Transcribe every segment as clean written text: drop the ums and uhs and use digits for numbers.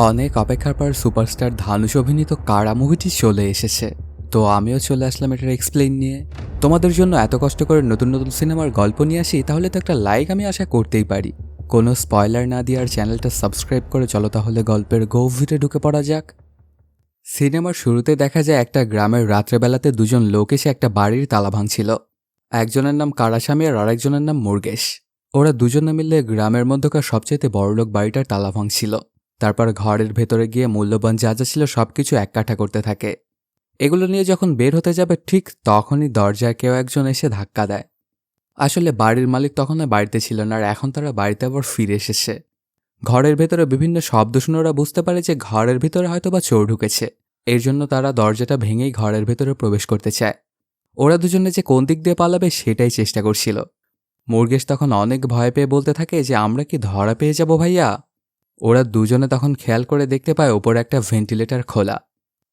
অনেক অপেক্ষার পর সুপারস্টার ধানুষ অভিনীত কারা মুভিটি চলে এসেছে। তো আমিও চলে আসলাম এটার এক্সপ্লেইন নিয়ে। তোমাদের জন্য এত কষ্ট করে নতুন নতুন সিনেমার গল্প নিয়ে আসি, তাহলে তো একটা লাইক আমি আশা করতেই পারি। কোনো স্পয়লার না দিয়ে আর চ্যানেলটা সাবস্ক্রাইব করে চলো তাহলে গল্পের গভীরে ঢুকে পড়া যাক। সিনেমার শুরুতে দেখা যায় একটা গ্রামের রাত্রেবেলাতে দুজন লোক এসে একটা বাড়ির তালা ভাঙছিল। একজনের নাম কারাস্বামী আর আরেকজনের নাম মুরগেশ। ওরা দুজনে মিলে গ্রামের মধ্যকার সবচেয়ে বড়লোক বাড়িটার তালা ভাঙছিল। তারপর ঘরের ভেতরে গিয়ে মূল্যবান যা যা ছিল সবকিছু এককাঠা করতে থাকে। এগুলো নিয়ে যখন বের হতে যাবে ঠিক তখনই দরজায় কেউ একজন এসে ধাক্কা দেয়। আসলে বাড়ির মালিক তখন আর বাড়িতে ছিল না, আর এখন তারা বাড়িতে আবার ফিরে এসেছে। ঘরের ভেতরে বিভিন্ন শব্দ শুনে ওরা বুঝতে পারে যে ঘরের ভিতরে হয়তোবা চোর ঢুকেছে। এর জন্য তারা দরজাটা ভেঙেই ঘরের ভেতরে প্রবেশ করতে চায়। ওরা দুজনে যে কোন দিক দিয়ে পালাবে সেটাই চেষ্টা করছিল। মুরগেশ তখন অনেক ভয় পেয়ে বলতে থাকে যে আমরা কি ধরা পেয়ে যাব ভাইয়া। ওরা দুজনে তখন খেয়াল করে দেখতে পায় ওপরে একটা ভেন্টিলেটর খোলা।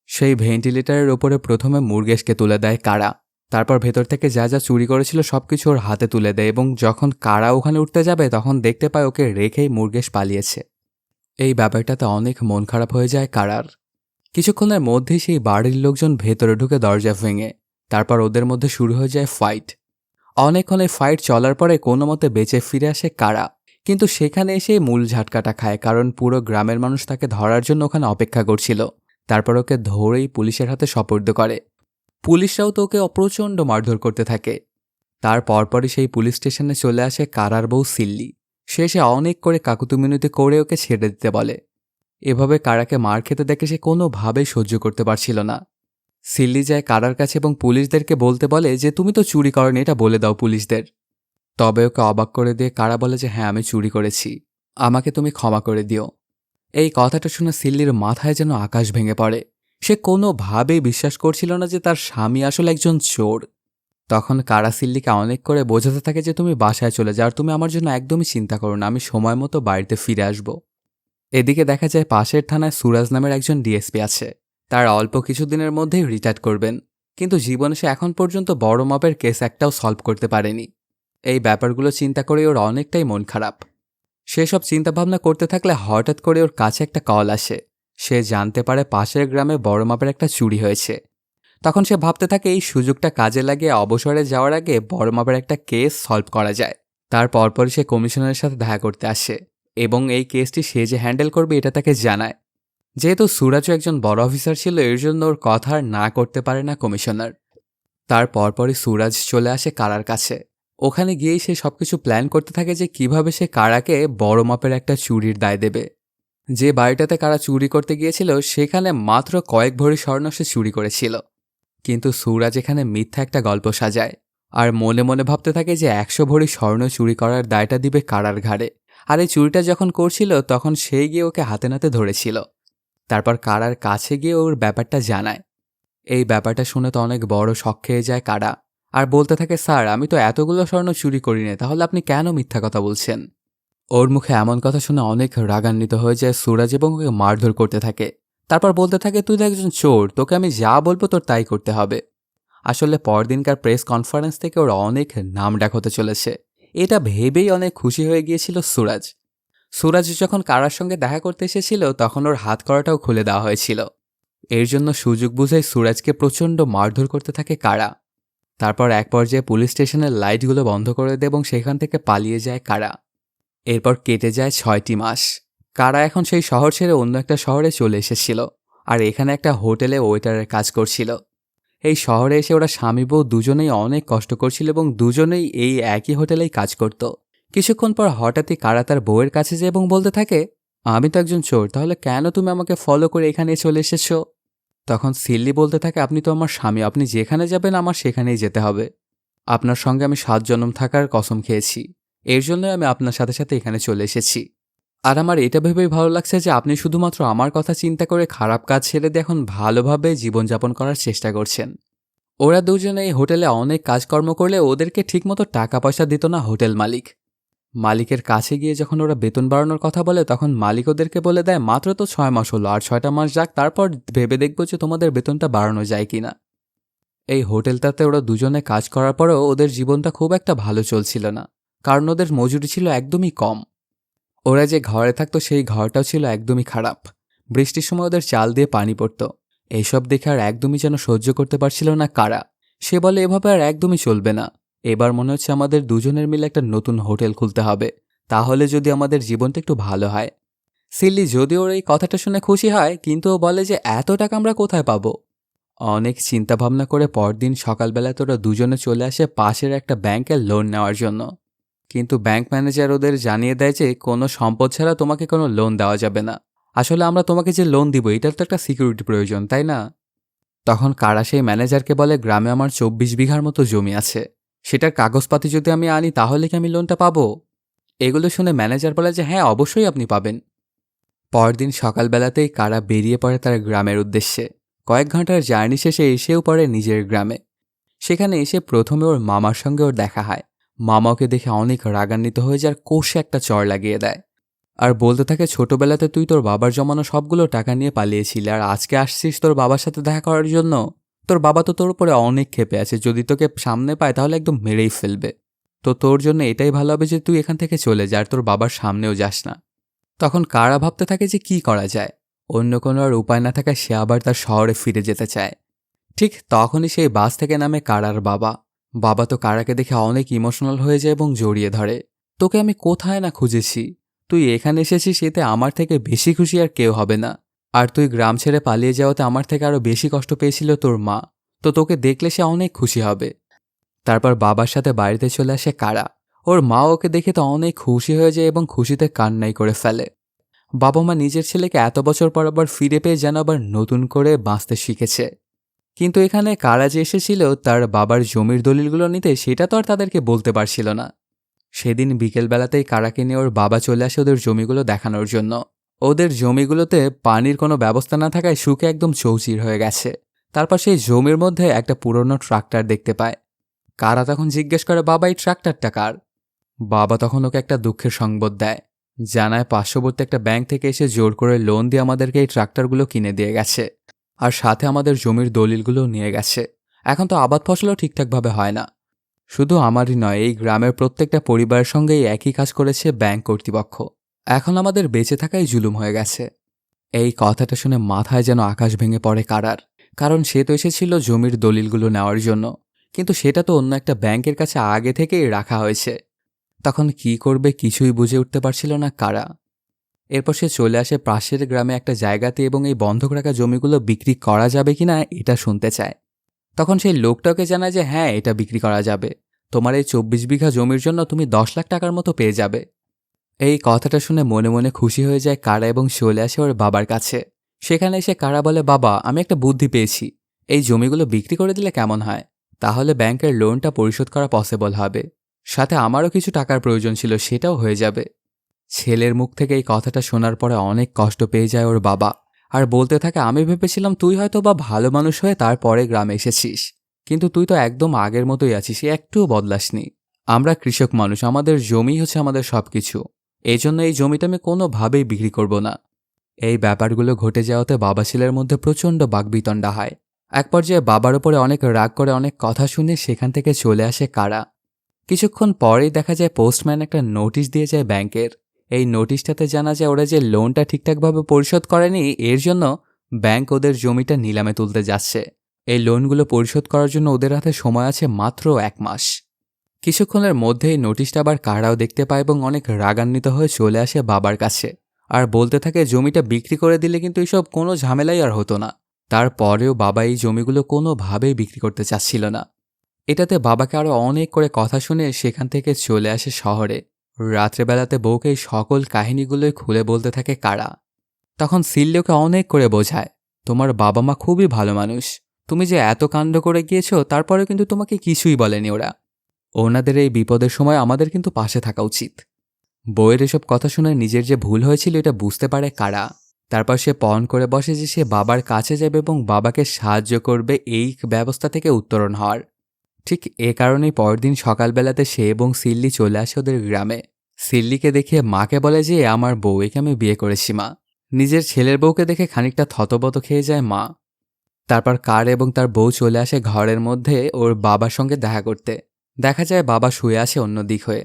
সেই ভেন্টিলেটরের ওপরে প্রথমে মুরগেশকে তুলে দেয় কারা। তারপর ভেতর থেকে যা যা চুরি করেছিল সবকিছু ওর হাতে তুলে দেয়, এবং যখন কারা ওখানে উঠতে যাবে তখন দেখতে পায় ওকে রেখেই মুরগেশ পালিয়েছে। এই ব্যাপারটাতে অনেক মন খারাপ হয়ে যায় কারার। কিছুক্ষণের মধ্যেই সেই বাড়ির লোকজন ভেতরে ঢুকে দরজা ভেঙে। তারপর ওদের মধ্যে শুরু হয়ে যায় ফাইট। অনেকক্ষণ এই ফাইট চলার পরে কোনো মতে বেঁচে ফিরে আসে কারা। কিন্তু সেখানে এসে মূল ঝাটকাটা খায়, কারণ পুরো গ্রামের মানুষ তাকে ধরার জন্য ওখানে অপেক্ষা করছিল। তারপর ওকে ধরেই পুলিশের হাতে সোপর্দ করে। পুলিশরাও তো ওকে প্রচণ্ড মারধর করতে থাকে। তার পরপরই সেই পুলিশ স্টেশনে চলে আসে কারার বউ সিল্লি। সে অনেক করে কাকুতুমিনতি করে ওকে ছেড়ে দিতে বলে। এভাবে কারাকে মার খেতে দেখে সে কোনোভাবেই সহ্য করতে পারছিল না। সিল্লি যায় কারার কাছে এবং পুলিশদেরকে বলতে বলে যে তুমি তো চুরি করনি, এটা বলে দাও পুলিশদের। তবে ওকে অবাক করে দিয়ে কারা বলে যে হ্যাঁ আমি চুরি করেছি, আমাকে তুমি ক্ষমা করে দিও। এই কথাটা শুনে সিল্লির মাথায় যেন আকাশ ভেঙে পড়ে। সে কোনোভাবেই বিশ্বাস করছিল না যে তার স্বামী আসলে একজন চোর। তখন কারা সিল্লিকে অনেক করে বোঝাতে থাকে যে তুমি বাসায় চলে যাও, তুমি আমার জন্য একদমই চিন্তা করো না, আমি সময় মতো বাড়িতে ফিরে আসব। এদিকে দেখা যায় পাশের থানায় সুরাজ নামের একজন ডিএসপি আছে। তার অল্প কিছুদিনের মধ্যেই রিটায়ার করবেন, কিন্তু জীবনে সে এখন পর্যন্ত বড় মাপের কেস একটাও সলভ করতে পারেনি। এই ব্যাপারগুলো চিন্তা করে ওর অনেকটাই মন খারাপ। সেসব চিন্তাভাবনা করতে থাকলে হঠাৎ করে ওর কাছে একটা কল আসে। সে জানতে পারে পাশের গ্রামে বড় মাপের একটা চুরি হয়েছে। তখন সে ভাবতে থাকে এই সুযোগটা কাজে লাগিয়ে অবসরে যাওয়ার আগে বড় মাপের একটা কেস সলভ করা যায়। তার পরপরই সে কমিশনারের সাথে দেখা করতে আসে এবং এই কেসটি সে যে হ্যান্ডেল করবে এটা তাকে জানায়। যেহেতু সুরাজও একজন বড় অফিসার ছিল, এর জন্য ওর কথা না করতে পারে না কমিশনার। তার পরপরই সুরাজ চলে আসে কারার কাছে। ওখানে গিয়েই সে সবকিছু প্ল্যান করতে থাকে যে কিভাবে সে কারাকে বড় মাপের একটা চুরির দায় দেবে। যে বাড়িটাতে কারা চুরি করতে গিয়েছিল সেখানে মাত্র কয়েক ভরি স্বর্ণ সে চুরি করেছিল। কিন্তু সুরাজ এখানে মিথ্যা একটা গল্প সাজায় আর মনে মনে ভাবতে থাকে যে 100 ভরি স্বর্ণ চুরি করার দায়টা দিবে কারার ঘাড়ে। আর এই চুরিটা যখন করছিল তখন সেই গিয়ে ওকে হাতে নাতে ধরেছিল। তারপর কারার কাছে গিয়ে ওর ব্যাপারটা জানায়। এই ব্যাপারটা শুনে তো অনেক বড় শক খেয়ে যায় কারা, আর বলতে থাকে স্যার আমি তো এতগুলো স্বর্ণ চুরি করিনি, তাহলে আপনি কেন মিথ্যা কথা বলছেন। ওর মুখে এমন কথা শুনে অনেক রাগান্বিত হয়ে যায় সুরাজ এবং ওকে মারধর করতে থাকে। তারপর বলতে থাকে তুই তো একজন চোর, তোকে আমি যা বলবো তোর তাই করতে হবে। আসলে পরদিনকার প্রেস কনফারেন্স থেকে ওর অনেক নাম ডাক হতে চলেছে। এটা ভেবেই অনেক খুশি হয়ে গিয়েছিল সুরাজ। সুরাজ যখন কারার সঙ্গে দেখা করতে এসেছিল তখন ওর হাত করাটাও খুলে দেওয়া হয়েছিল। এর জন্য সুযোগ বুঝেই সুরাজকে প্রচণ্ড মারধর করতে থাকে কারা। তারপর এক পর্যায়ে পুলিশ স্টেশনের লাইটগুলো বন্ধ করে দেয় এবং সেখান থেকে পালিয়ে যায় কারা। এরপর কেটে যায় 6টি মাস। কারা এখন সেই শহর ছেড়ে অন্য একটা শহরে চলে এসেছিল, আর এখানে একটা হোটেলে ওয়েটারের কাজ করছিল। এই শহরে এসে ওরা স্বামী বউ দুজনেই অনেক কষ্ট করছিল এবং দুজনেই এই একই হোটেলেই কাজ করত। কিছুক্ষণ পর হঠাৎই কারা তার বউয়ের কাছে যায় এবং বলতে থাকে আমি তো একজন চোর, তাহলে কেন তুমি আমাকে ফলো করে এখানে চলে এসেছো। তখন সিল্লি বলতে থাকে আপনি তো আমার স্বামী, আপনি যেখানে যাবেন আমার সেখানেই যেতে হবে। আপনার সঙ্গে আমি 7 জন্ম থাকার কসম খেয়েছি, এর জন্যই আমি আপনার সাথে সাথে এখানে চলে এসেছি। আর আমার এটা ভেবেই ভালো লাগছে যে আপনি শুধুমাত্র আমার কথা চিন্তা করে খারাপ কাজ ছেড়ে দিয়ে এখন ভালোভাবে জীবনযাপন করার চেষ্টা করছেন। ওরা দুজনে এই হোটেলে অনেক কাজকর্ম করলে ওদেরকে ঠিকমতো টাকা পয়সা দিত না হোটেল মালিক। মালিকের কাছে গিয়ে যখন ওরা বেতন বাড়ানোর কথা বলে তখন মালিক ওদেরকে বলে দেয় মাত্র তো 6 মাস হলো, আর 6টা মাস যাক, তারপর ভেবে দেখবো যে তোমাদের বেতনটা বাড়ানো যায় কিনা। এই হোটেলটাতে ওরা দুজনে কাজ করার পরেও ওদের জীবনটা খুব একটা ভালো চলছিল না, কারণ ওদের মজুরি ছিল একদমই কম। ওরা যে ঘরে থাকতো সেই ঘরটাও ছিল একদমই খারাপ। বৃষ্টির সময় ওদের চাল দিয়ে পানি পড়ত। এইসব দেখে আর একদমই যেন সহ্য করতে পারছিল না কারা। সে বলে এভাবে আর একদমই চলবে না। এবার মনে হচ্ছে আমাদের দুজনের মিলে একটা নতুন হোটেল খুলতে হবে, তাহলে যদি আমাদের জীবনটা একটু ভালো হয়। সিল্লি যদিও ওর এই কথাটা শুনে খুশি হয়, কিন্তু ও বলে যে এত টাকা আমরা কোথায় পাবো। অনেক চিন্তাভাবনা করে পরদিন সকালবেলা তোরা দুজনে চলে আসে পাশের একটা ব্যাংকে লোন নেওয়ার জন্য। কিন্তু ব্যাংক ম্যানেজার ওদের জানিয়ে দেয় যে কোনো সম্পদ ছাড়া তোমাকে কোনো লোন দেওয়া যাবে না। আসলে আমরা তোমাকে যে লোন দিব এটার তো একটা সিকিউরিটি প্রয়োজন, তাই না? তখন কারা সেই ম্যানেজারকে বলে গ্রামে আমার 24 বিঘার মতো জমি আছে, সেটার কাগজপাতি যদি আমি আনি তাহলে কি আমি লোনটা পাবো? এগুলো শুনে ম্যানেজার বলে যে হ্যাঁ, অবশ্যই আপনি পাবেন। পরদিন সকালবেলাতেই কারা বেরিয়ে পড়ে তার গ্রামের উদ্দেশ্যে। কয়েক ঘন্টার জার্নি শেষে এসেও পড়ে নিজের গ্রামে। সেখানে এসে প্রথমে ওর মামার সঙ্গে ওর দেখা হয়। মামা ওকে দেখে অনেক রাগান্বিত হয়ে যার কষে একটা চড় লাগিয়ে দেয়। আর বলতে থাকে ছোটবেলাতে তুই তোর বাবার জমানো সবগুলো টাকা নিয়ে পালিয়েছিলি, আর আজকে আসছিস তোর বাবার সাথে দেখা করার জন্য। তোর বাবা তো তোর উপরে অনেক ক্ষেপে আছে, যদি তোকে সামনে পায় তাহলে একদম মেরেই ফেলবে। তো তোর জন্য এটাই ভালো হবে যে তুই এখান থেকে চলে যা, আর তোর বাবার সামনেও যাস না। তখন কারা ভাবতে থাকে যে কি করা যায়। অন্য কোনো আর উপায় না থাকায় সে আবার তার শহরে ফিরে যেতে চায়। ঠিক তখনই সেই বাস থেকে নামে কারার বাবা। বাবা তো কারাকে দেখে অনেক ইমোশনাল হয়ে যায় এবং জড়িয়ে ধরে। তোকে আমি কোথায় না খুঁজেছি, তুই এখানে এসেছিস, এতে আমার থেকে বেশি খুশি আর কেউ হবে না। আর তুই গ্রাম ছেড়ে পালিয়ে যাওয়াতে আমার থেকে আরো বেশি কষ্ট পেয়েছিল তোর মা। তো তোকে দেখলে সে অনেক খুশি হবে। তারপর বাবার সাথে বাড়িতে চলে আসে কারা। ওর মা ওকে দেখে তো অনেক খুশি হয়ে যায় এবং খুশিতে কান্নাই করে ফেলে। বাবা মা নিজের ছেলেকে এত বছর পর আবার ফিরে পেয়ে যেন আবার নতুন করে বাঁচতে শিখেছে। কিন্তু এখানে কারা যে এসেছিল তার বাবার জমির দলিলগুলো নিতে, সেটা তো আর তাদেরকে বলতে পারছিল না। সেদিন বিকেলবেলাতেই কারাকে নিয়ে ওর বাবা চলে আসে ওদের জমিগুলো দেখানোর জন্য। ওদের জমিগুলোতে পানির কোনো ব্যবস্থা না থাকায় শুকে একদম চৌচির হয়ে গেছে। তারপর সেই জমির মধ্যে একটা পুরনো ট্রাক্টর দেখতে পায়। কারা তখন জিজ্ঞেস করে, বাবা এই ট্রাক্টরটা কার? বাবা তখন ওকে একটা দুঃখের সংবাদ দেয়। জানায় পার্শ্ববর্তী একটা ব্যাংক থেকে এসে জোর করে লোন দিয়ে আমাদেরকে এই ট্রাক্টরগুলো কিনে দিয়ে গেছে, আর সাথে আমাদের জমির দলিলগুলোও নিয়ে গেছে। এখন তো আবাদ ফসলও ঠিকঠাকভাবে হয় না। শুধু আমারই নয়, এই গ্রামের প্রত্যেকটা পরিবারের সঙ্গেই একই কাজ করেছে ব্যাংক কর্তৃপক্ষ। এখন আমাদের বেঁচে থাকাই জুলুম হয়ে গেছে। এই কথাটা শুনে মাথায় যেন আকাশ ভেঙে পড়ে কারার। কারণ সে তো এসেছিল জমির দলিলগুলো নেওয়ার জন্য, কিন্তু সেটা তো অন্য একটা ব্যাংকের কাছে আগে থেকেই রাখা হয়েছে। তখন কি করবে কিছুই বুঝে উঠতে পারছিল না কারা। এরপর সে চলে আসে পাশের গ্রামে একটা জায়গাতে এবং এই বন্ধক রাখা জমিগুলো বিক্রি করা যাবে কিনা এটা শুনতে চায়। তখন সেই লোকটাকে জানায় যে হ্যাঁ, এটা বিক্রি করা যাবে। তোমার এই 24 বিঘা জমির জন্য তুমি 10 লাখ টাকার মতো পেয়ে যাবে। এই কথাটা শুনে মনে মনে খুশি হয়ে যায় কারা এবং চলে আসে ওর বাবার কাছে। সেখানে এসে কারা বলে, বাবা আমি একটা বুদ্ধি পেয়েছি। এই জমিগুলো বিক্রি করে দিলে কেমন হয়? তাহলে ব্যাংকের লোনটা পরিশোধ করা পসিবল হবে। সাথে আমারও কিছু টাকার প্রয়োজন ছিল, সেটাও হয়ে যাবে। ছেলের মুখ থেকে এই কথাটা শোনার পরে অনেক কষ্ট পেয়ে যায় ওর বাবা। আর বলতে থাকে, আমি ভেবেছিলাম তুই হয়তো বা ভালো মানুষ হয়ে তারপরে গ্রামে এসেছিস, কিন্তু তুই তো একদম আগের মতোই আছিস, একটুও বদলাসনি। আমরা কৃষক মানুষ, আমাদের জমি হচ্ছে আমাদের সবকিছু। এই জন্য এই জমিটা আমি কোনোভাবেই বিক্রি করব না। এই ব্যাপারগুলো ঘটে যাওয়াতে বাবা ছেলের মধ্যে প্রচণ্ড বাকবিতণ্ডা হয়। এক পর্যায়ে বাবার ওপরে অনেক রাগ করে অনেক কথা শুনে সেখান থেকে চলে আসে কারা। কিছুক্ষণ পরেই দেখা যায় পোস্টম্যান একটা নোটিশ দিয়ে যায় ব্যাংকের। এই নোটিশটাতে জানা যায় ওরা যে লোনটা ঠিকঠাকভাবে পরিশোধ করেনি, এর জন্য ব্যাংক ওদের জমিটা নিলামে তুলতে যাচ্ছে। এই লোনগুলো পরিশোধ করার জন্য ওদের হাতে সময় আছে মাত্র 1 মাস। কিছুক্ষণের মধ্যেই নোটিশটা আবার কারাও দেখতে পায় এবং অনেক রাগান্বিত হয়ে চলে আসে বাবার কাছে। আর বলতে থাকে জমিটা বিক্রি করে দিলে কিন্তু এসব কোনো ঝামেলাই আর হতো না। তারপরেও বাবা এই জমিগুলো কোনোভাবেই বিক্রি করতে চাচ্ছিল না। এটাতে বাবাকে আরও অনেক করে কথা শুনে সেখান থেকে চলে আসে শহরে। রাত্রেবেলাতে বউকে এই সকল কাহিনীগুলোই খুলে বলতে থাকে কারা। তখন সিল্লিওকে অনেক করে বোঝায়, তোমার বাবা মা খুবই ভালো মানুষ। তুমি যে এত কাণ্ড করে গিয়েছো তারপরেও কিন্তু তোমাকে কিছুই বলেনি ওরা। ওনাদের এই বিপদের সময় আমাদের কিন্তু পাশে থাকা উচিত। বউয়ের এসব কথা শুনে নিজের যে ভুল হয়েছিল এটা বুঝতে পারে কারা। তারপর সে পণ করে বসে যে সে বাবার কাছে যাবে এবং বাবাকে সাহায্য করবে এই ব্যবস্থা থেকে উত্তরণ হওয়ার। ঠিক এ কারণেই পরদিন সকালবেলাতে সে এবং সিল্লি চলে আসে ওদের গ্রামে। সিল্লিকে দেখে মাকে বলে যে আমার বউ, একে আমি বিয়ে করেছি মা। নিজের ছেলের বউকে দেখে খানিকটা থতবত খেয়ে যায় মা। তারপর কার এবং তার বউ চলে আসে ঘরের মধ্যে ওর বাবার সঙ্গে দেখা করতে। দেখা যায় বাবা শুয়ে আসে অন্য দিক হয়ে।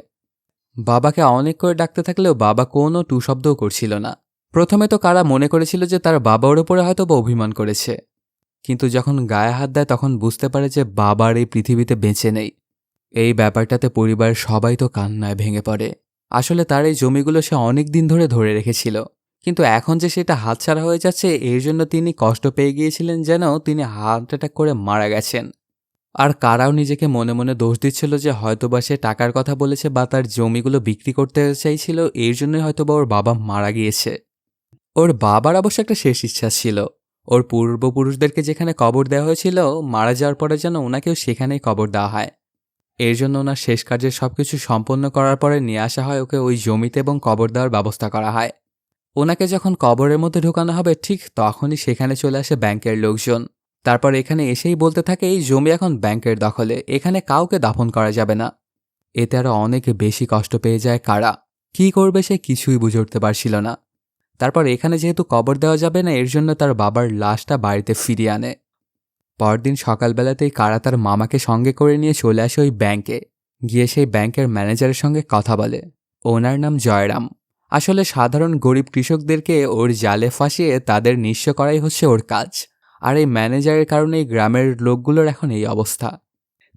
বাবাকে অনেক করে ডাকতে থাকলেও বাবা কোনো টু শব্দও করছিল না। প্রথমে তো কারা মনে করেছিল যে তার বাবা ওর উপরে হয়তো বা অভিমান করেছে, কিন্তু যখন গায়ে হাত দেয় তখন বুঝতে পারে যে বাবার এই পৃথিবীতে বেঁচে নেই। এই ব্যাপারটাতে পরিবারের সবাই তো কান্নায় ভেঙে পড়ে। আসলে তার এই জমিগুলো সে অনেক দিন ধরে রেখেছিল, কিন্তু এখন যে সেটা হাতছাড়া হয়ে যাচ্ছে এর জন্য তিনি কষ্ট পেয়ে গিয়েছিলেন, যেন তিনি হার্ট অ্যাটাক করে মারা গেছেন। আর কারাও নিজেকে মনে মনে দোষ দিচ্ছিল যে হয়তোবা সে টাকার কথা বলেছে বা তার জমিগুলো বিক্রি করতে চাইছিল, এর জন্যই হয়তোবা ওর বাবা মারা গিয়েছে। ওর বাবার অবশ্য একটা শেষ ইচ্ছা ছিল, ওর পূর্বপুরুষদেরকে যেখানে কবর দেওয়া হয়েছিল মারা যাওয়ার পরে যেন ওনাকেও সেখানেই কবর দেওয়া হয়। এর জন্য ওনার শেষ কার্যের সবকিছু সম্পন্ন করার পরে নিয়ে আসা হয় ওকে ওই জমিতে এবং কবর দেওয়ার ব্যবস্থা করা হয়। ওনাকে যখন কবরের মধ্যে ঢোকানো হবে ঠিক তখনই সেখানে চলে আসে ব্যাংকের লোকজন। তারপর এখানে এসেই বলতে থাকে এই জমি এখন ব্যাংকের দখলে, এখানে কাউকে দাফন করা যাবে না। এতে আরও অনেক বেশি কষ্ট পেয়ে যায় কারা। কি করবে সে কিছুই বুঝে উঠতে পারছিল না। তারপর এখানে যেহেতু কবর দেওয়া যাবে না এর জন্য তার বাবার লাশটা বাড়িতে ফিরিয়ে আনে। পরদিন সকালবেলাতেই কারা তার মামাকে সঙ্গে করে নিয়ে চলে আসে ওই ব্যাংকে। গিয়ে সেই ব্যাংকের ম্যানেজারের সঙ্গে কথা বলে। ওনার নাম জয়রাম। আসলে সাধারণ গরিব কৃষকদেরকে ওর জালে ফাঁসিয়ে তাদের নিঃস্ব করাই হচ্ছে ওর কাজ। আর এই ম্যানেজারের কারণেই গ্রামের লোকগুলোর এখন এই অবস্থা।